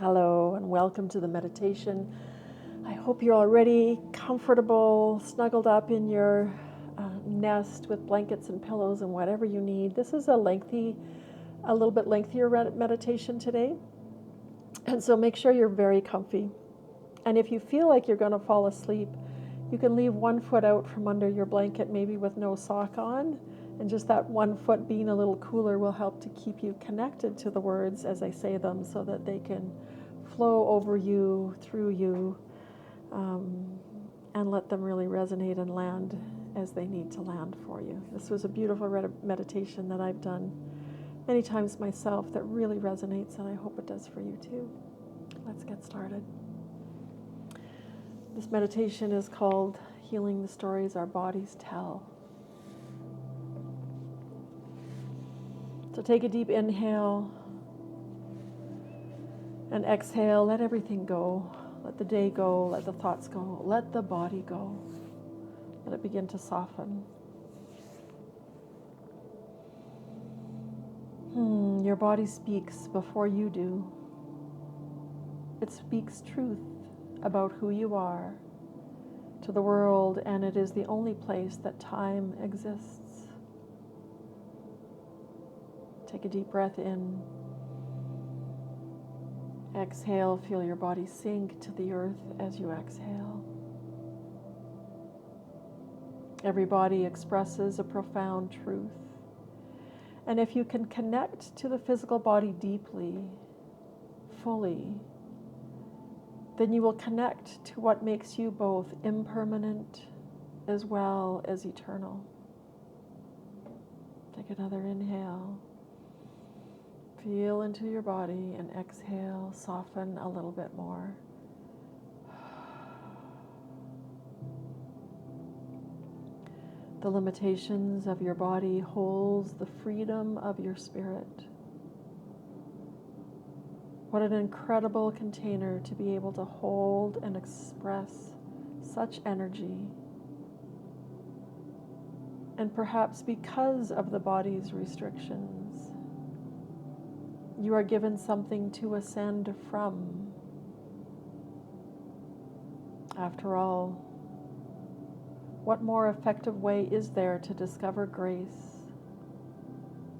Hello and welcome to the meditation. I hope you're already comfortable, snuggled up in your nest with blankets and pillows and whatever you need. This is a little bit lengthier meditation today. And so make sure you're very comfy. And if you feel like you're going to fall asleep, you can leave one foot out from under your blanket, maybe with no sock on. And just that one foot being a little cooler will help to keep you connected to the words as I say them so that they can flow over you, through you, and let them really resonate and land as they need to land for you. This was a beautiful meditation that I've done many times myself that really resonates, and I hope it does for you too. Let's get started. This meditation is called Healing the Stories Our Bodies Tell. So take a deep inhale and exhale. Let everything go. Let the day go. Let the thoughts go. Let the body go. Let it begin to soften. Your body speaks before you do. It speaks truth about who you are to the world, and it is the only place that time exists. Take a deep breath in. Exhale, feel your body sink to the earth as you exhale. Every body expresses a profound truth. And if you can connect to the physical body deeply, fully, then you will connect to what makes you both impermanent as well as eternal. Take another inhale. Feel into your body and exhale, soften a little bit more. The limitations of your body holds the freedom of your spirit. What an incredible container to be able to hold and express such energy. And perhaps because of the body's restrictions, you are given something to ascend from. After all, what more effective way is there to discover grace,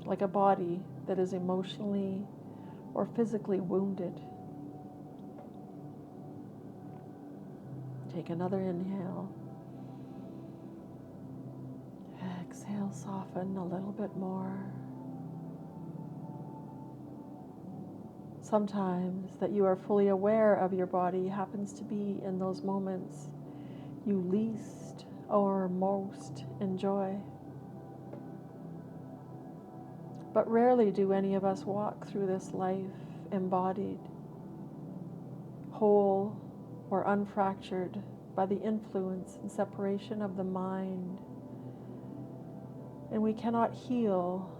like a body that is emotionally or physically wounded? Take another inhale. Exhale, soften a little bit more. Sometimes that you are fully aware of your body happens to be in those moments you least or most enjoy. But rarely do any of us walk through this life embodied, whole or unfractured by the influence and separation of the mind. And we cannot heal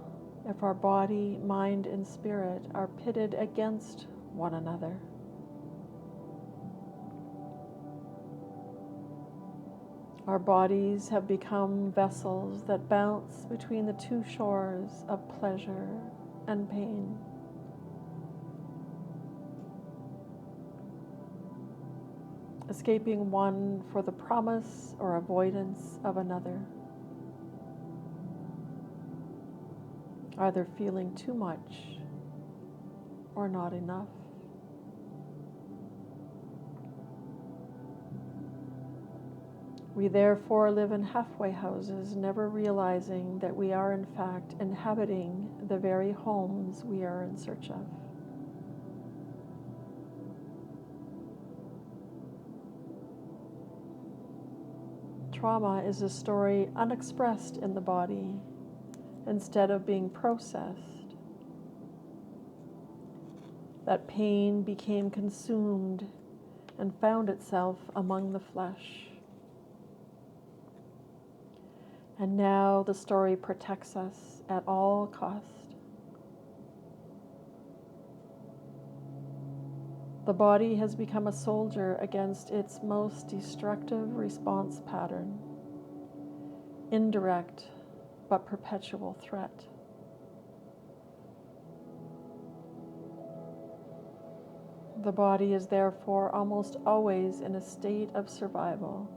if our body, mind, and spirit are pitted against one another. Our bodies have become vessels that bounce between the two shores of pleasure and pain. Escaping one for the promise or avoidance of another. Either feeling too much or not enough. We therefore live in halfway houses, never realizing that we are in fact inhabiting the very homes we are in search of. Trauma is a story unexpressed in the body instead of being processed. That pain became consumed and found itself among the flesh. And now the story protects us at all cost. The body has become a soldier against its most destructive response pattern, indirect but perpetual threat. The body is therefore almost always in a state of survival.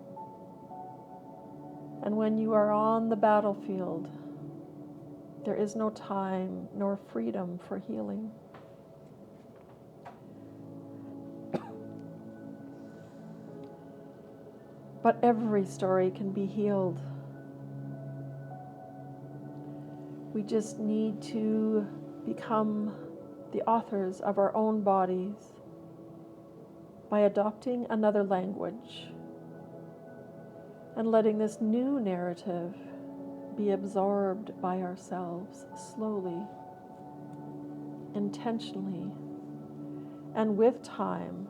And when you are on the battlefield, there is no time nor freedom for healing. But every story can be healed. We just need to become the authors of our own bodies by adopting another language and letting this new narrative be absorbed by ourselves slowly, intentionally, and with time,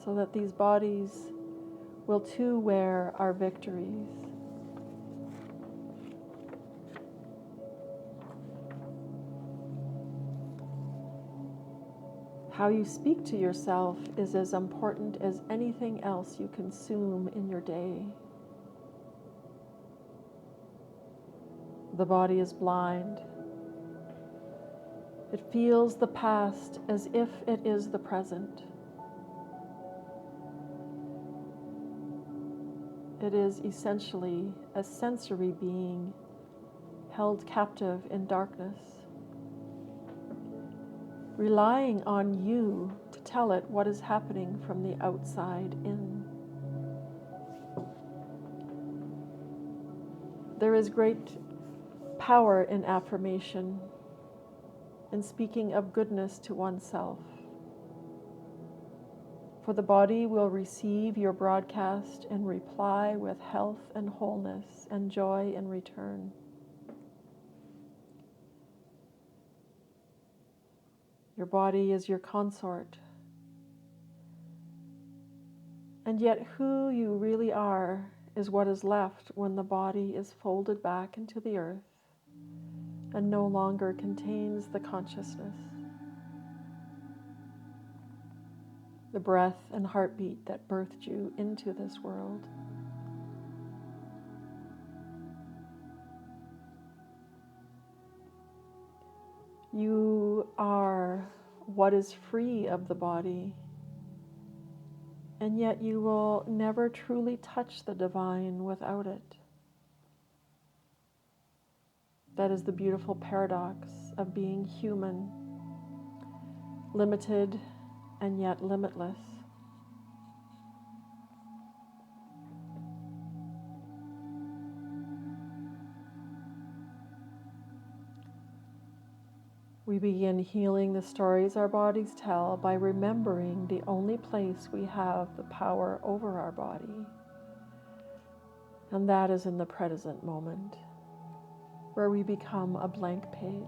so that these bodies will too wear our victories. How you speak to yourself is as important as anything else you consume in your day. The body is blind. It feels the past as if it is the present. It is essentially a sensory being held captive in darkness, relying on you to tell it what is happening from the outside in. There is great power in affirmation, in speaking of goodness to oneself. For the body will receive your broadcast and reply with health and wholeness and joy in return. Your body is your consort. And yet who you really are is what is left when the body is folded back into the earth and no longer contains the consciousness, the breath and heartbeat that birthed you into this world. You are what is free of the body, and yet you will never truly touch the divine without it. That is the beautiful paradox of being human, limited and yet limitless. We begin healing the stories our bodies tell by remembering the only place we have the power over our body, and that is in the present moment, where we become a blank page.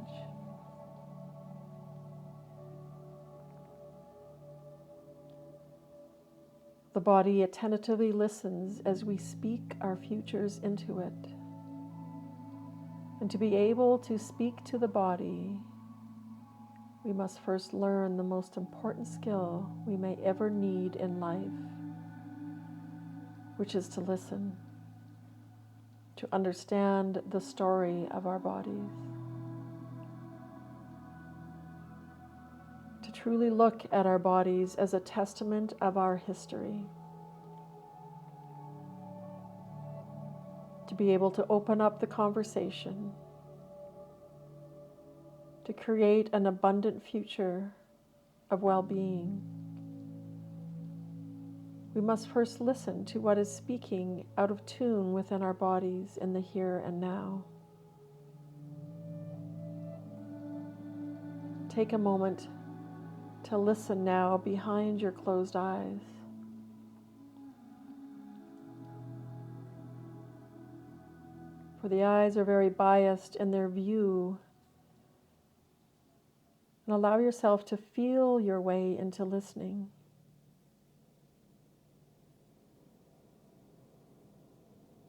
The body attentively listens as we speak our futures into it. And to be able to speak to the body, we must first learn the most important skill we may ever need in life, which is to listen, to understand the story of our bodies, to truly look at our bodies as a testament of our history, to be able to open up the conversation, to create an abundant future of well-being. We must first listen to what is speaking out of tune within our bodies in the here and now. Take a moment to listen now behind your closed eyes. For the eyes are very biased in their view. And allow yourself to feel your way into listening.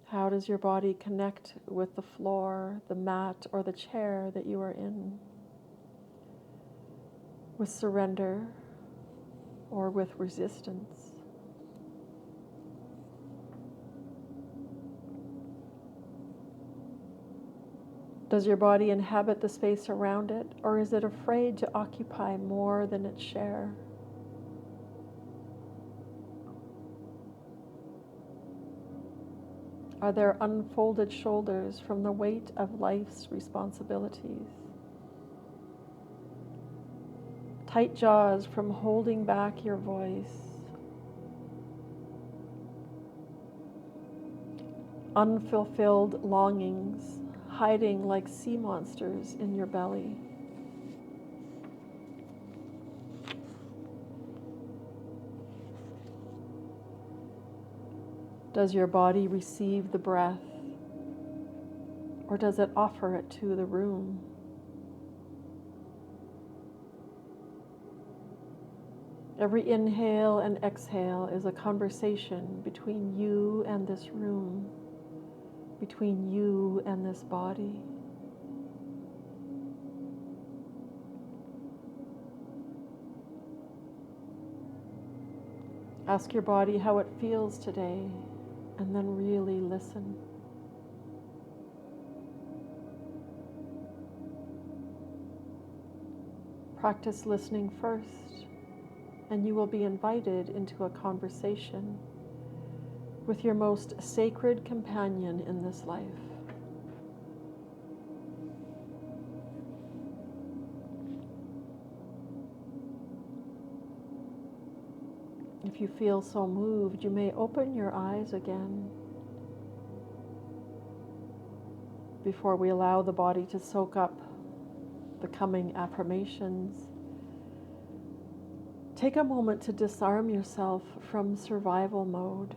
How does your body connect with the floor, the mat, or the chair that you are in? With surrender or with resistance? Does your body inhabit the space around it, or is it afraid to occupy more than its share? Are there unfolded shoulders from the weight of life's responsibilities? Tight jaws from holding back your voice? Unfulfilled longings hiding like sea monsters in your belly? Does your body receive the breath, or does it offer it to the room? Every inhale and exhale is a conversation between you and this room, between you and this body. Ask your body how it feels today, and then really listen. Practice listening first, and you will be invited into a conversation with your most sacred companion in this life. If you feel so moved, you may open your eyes again before we allow the body to soak up the coming affirmations. Take a moment to disarm yourself from survival mode,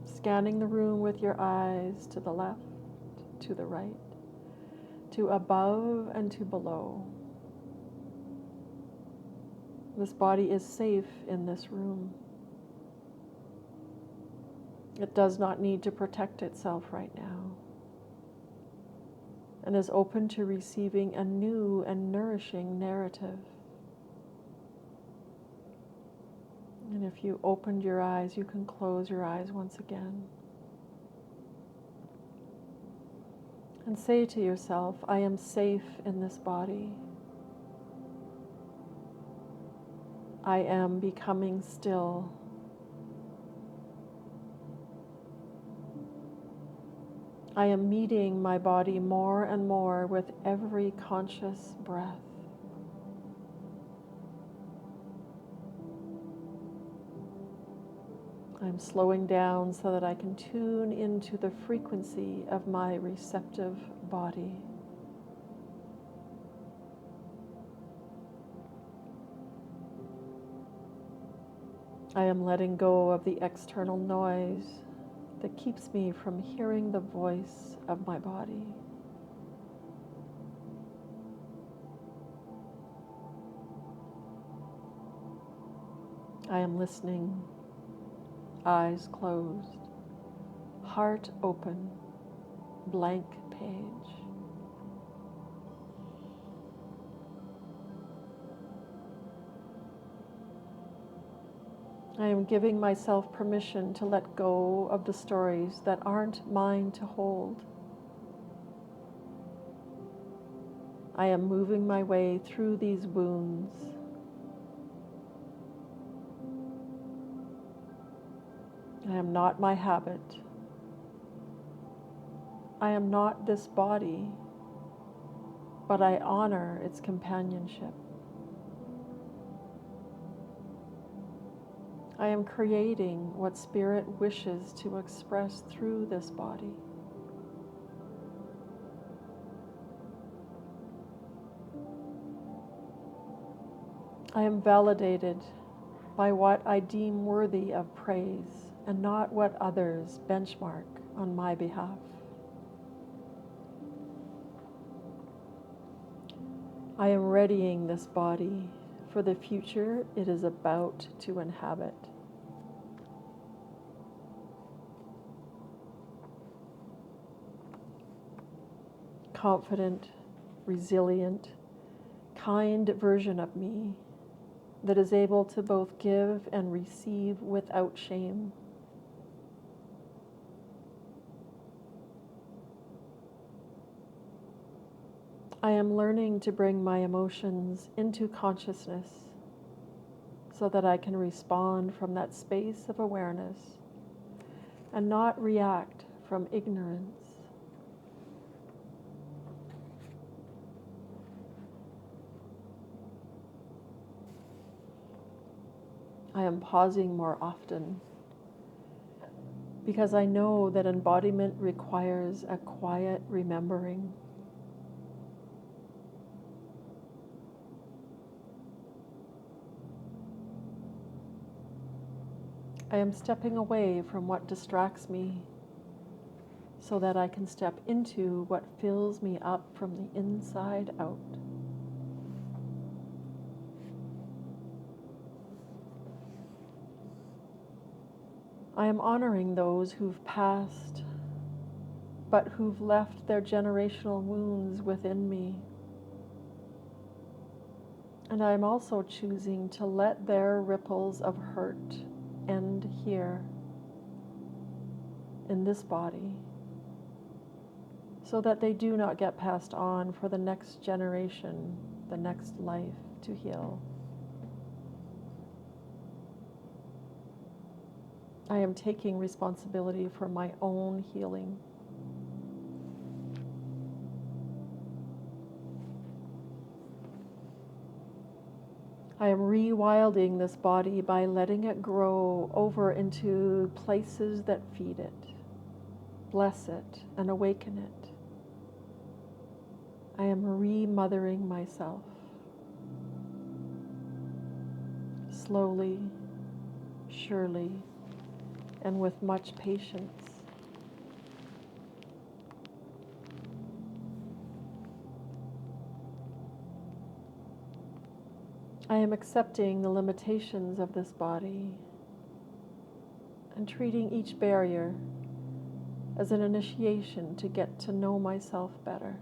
scanning the room with your eyes to the left, to the right, to above and to below. This body is safe in this room. It does not need to protect itself right now, and is open to receiving a new and nourishing narrative. And if you opened your eyes, you can close your eyes once again. And say to yourself, I am safe in this body. I am becoming still. I am meeting my body more and more with every conscious breath. I'm slowing down so that I can tune into the frequency of my receptive body. I am letting go of the external noise that keeps me from hearing the voice of my body. I am listening, eyes closed, heart open, blank page. I am giving myself permission to let go of the stories that aren't mine to hold. I am moving my way through these wounds. I am not my habit. I am not this body, but I honor its companionship. I am creating what Spirit wishes to express through this body. I am validated by what I deem worthy of praise and not what others benchmark on my behalf. I am readying this body for the future it is about to inhabit. Confident, resilient, kind version of me that is able to both give and receive without shame. I am learning to bring my emotions into consciousness so that I can respond from that space of awareness and not react from ignorance. I am pausing more often because I know that embodiment requires a quiet remembering. I am stepping away from what distracts me so that I can step into what fills me up from the inside out. I am honoring those who've passed, but who've left their generational wounds within me. And I am also choosing to let their ripples of hurt end here, in this body, so that they do not get passed on for the next generation, the next life to heal. I am taking responsibility for my own healing. I am rewilding this body by letting it grow over into places that feed it, bless it, and awaken it. I am remothering myself. Slowly, surely, and with much patience. I am accepting the limitations of this body and treating each barrier as an initiation to get to know myself better.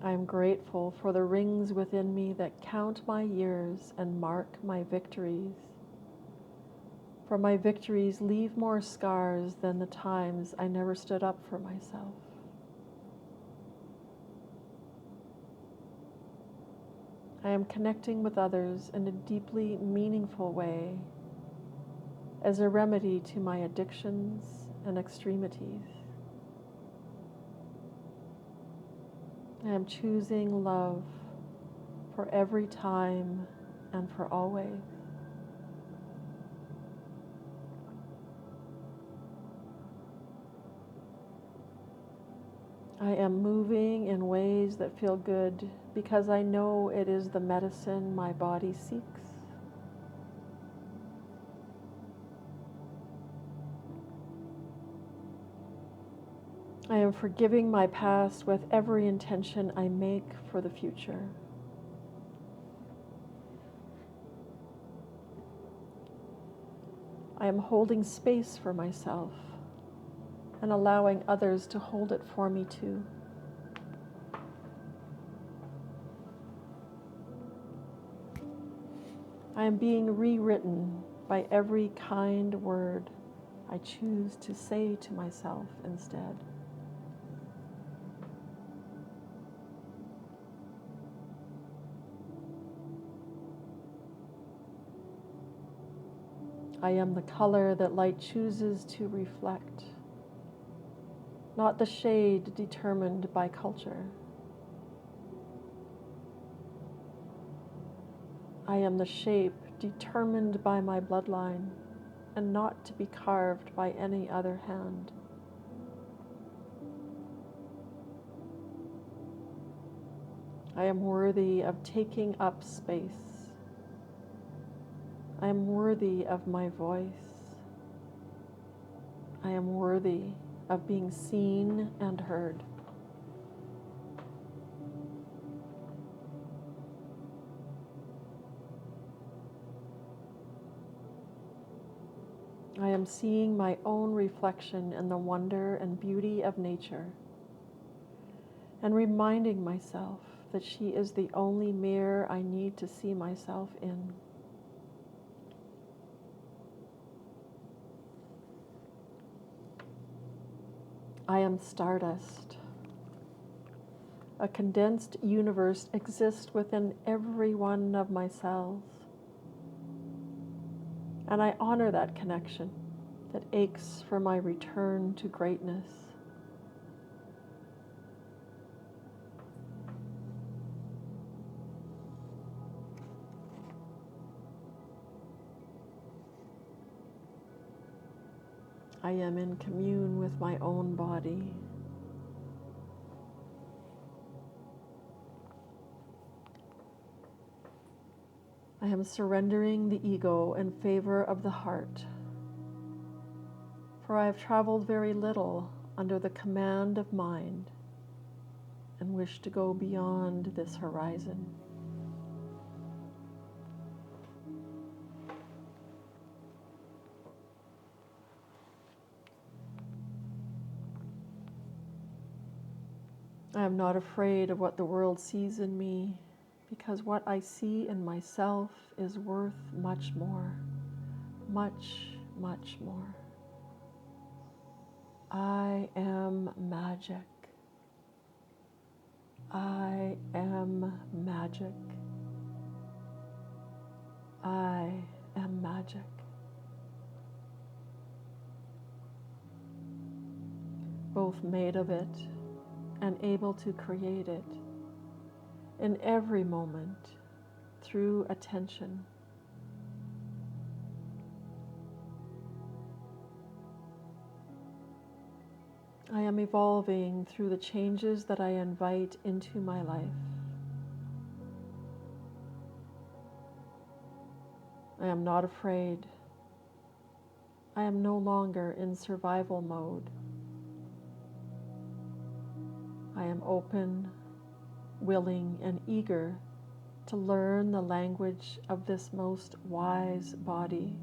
I am grateful for the rings within me that count my years and mark my victories. For my victories leave more scars than the times I never stood up for myself. I am connecting with others in a deeply meaningful way as a remedy to my addictions and extremities. I am choosing love for every time and for always. I am moving in ways that feel good because I know it is the medicine my body seeks. I am forgiving my past with every intention I make for the future. I am holding space for myself and allowing others to hold it for me too. I am being rewritten by every kind word I choose to say to myself instead. I am the color that light chooses to reflect, not the shade determined by culture. I am the shape determined by my bloodline and not to be carved by any other hand. I am worthy of taking up space. I am worthy of my voice. I am worthy of being seen and heard. I am seeing my own reflection in the wonder and beauty of nature and reminding myself that she is the only mirror I need to see myself in. I am stardust. A condensed universe exists within every one of my cells. And I honor that connection that aches for my return to greatness. I am in commune with my own body. I am surrendering the ego in favor of the heart, for I have traveled very little under the command of mind and wish to go beyond this horizon. I am not afraid of what the world sees in me, because what I see in myself is worth much more, much, much more. I am magic. I am magic. I am magic. Both made of it and able to create it in every moment through attention. I am evolving through the changes that I invite into my life. I am not afraid. I am no longer in survival mode. I am open, willing, and eager to learn the language of this most wise body.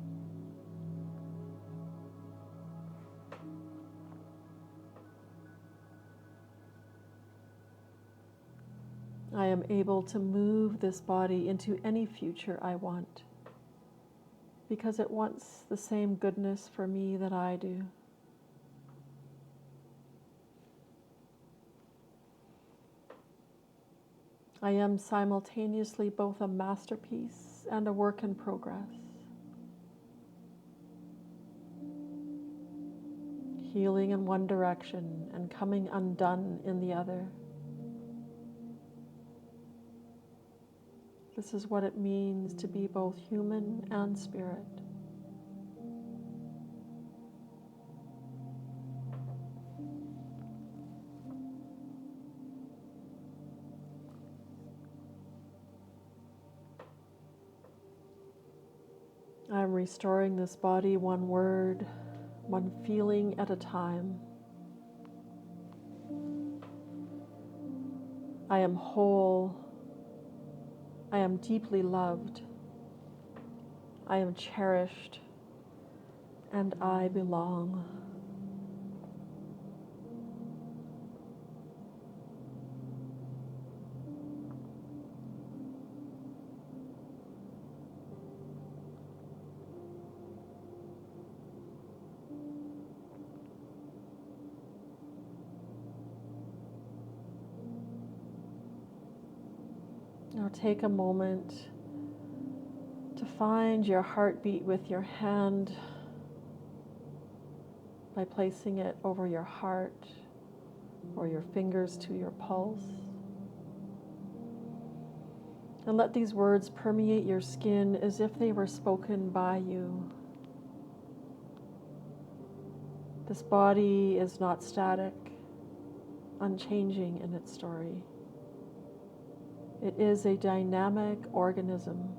I am able to move this body into any future I want, because it wants the same goodness for me that I do. I am simultaneously both a masterpiece and a work in progress. Healing in one direction and coming undone in the other. This is what it means to be both human and spirit. I'm restoring this body one word, one feeling at a time. I am whole. I am deeply loved. I am cherished. And I belong. Now take a moment to find your heartbeat with your hand by placing it over your heart or your fingers to your pulse. And let these words permeate your skin as if they were spoken by you. This body is not static, unchanging in its story. It is a dynamic organism,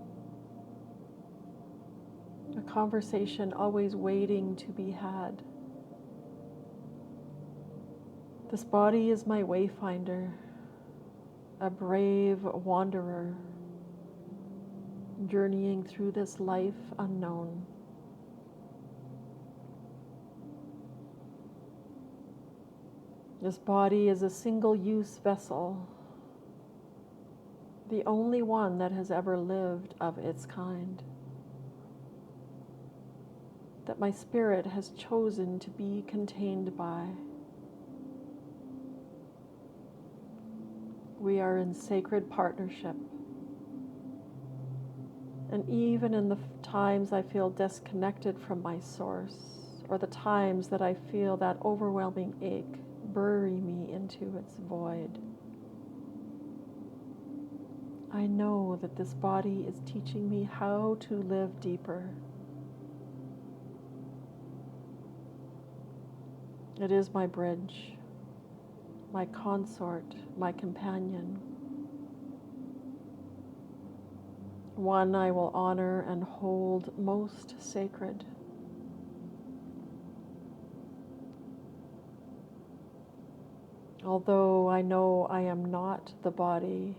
a conversation always waiting to be had. This body is my wayfinder, a brave wanderer, journeying through this life unknown. This body is a single-use vessel, the only one that has ever lived of its kind, that my spirit has chosen to be contained by. We are in sacred partnership, and even in the times I feel disconnected from my source, or the times that I feel that overwhelming ache bury me into its void, I know that this body is teaching me how to live deeper. It is my bridge, my consort, my companion, one I will honor and hold most sacred. Although I know I am not the body,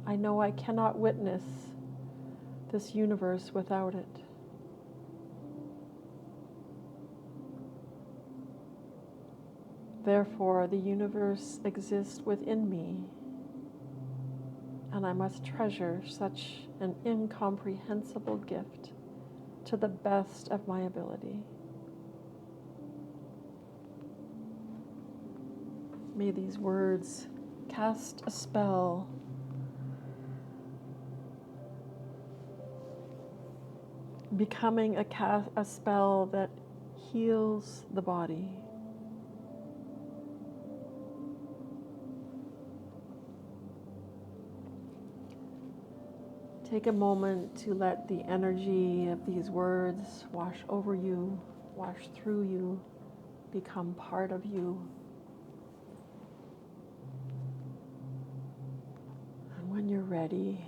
I know I cannot witness this universe without it. Therefore, the universe exists within me, and I must treasure such an incomprehensible gift to the best of my ability. May these words cast a spell becoming a spell that heals the body. Take a moment to let the energy of these words wash over you, wash through you, become part of you. And when you're ready,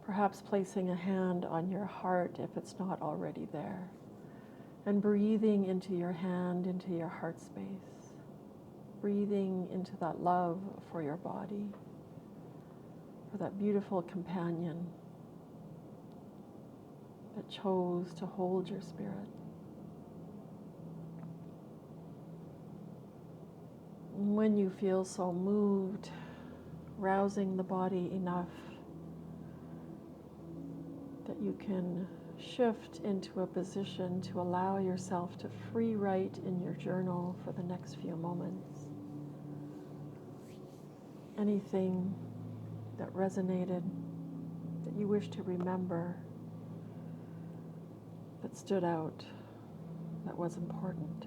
perhaps placing a hand on your heart if it's not already there, and breathing into your hand, into your heart space, breathing into that love for your body, for that beautiful companion that chose to hold your spirit. And when you feel so moved, rousing the body enough that you can shift into a position to allow yourself to free write in your journal for the next few moments. Anything that resonated, that you wish to remember, that stood out, that was important.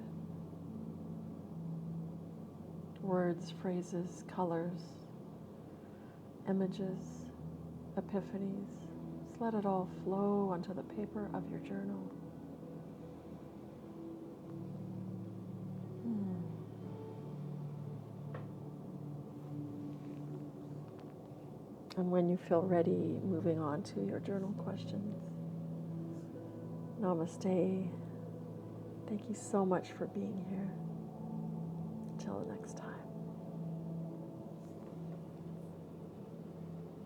Words, phrases, colors, images, epiphanies. Just let it all flow onto the paper of your journal. And when you feel ready, moving on to your journal questions. Namaste. Thank you so much for being here. Until next time.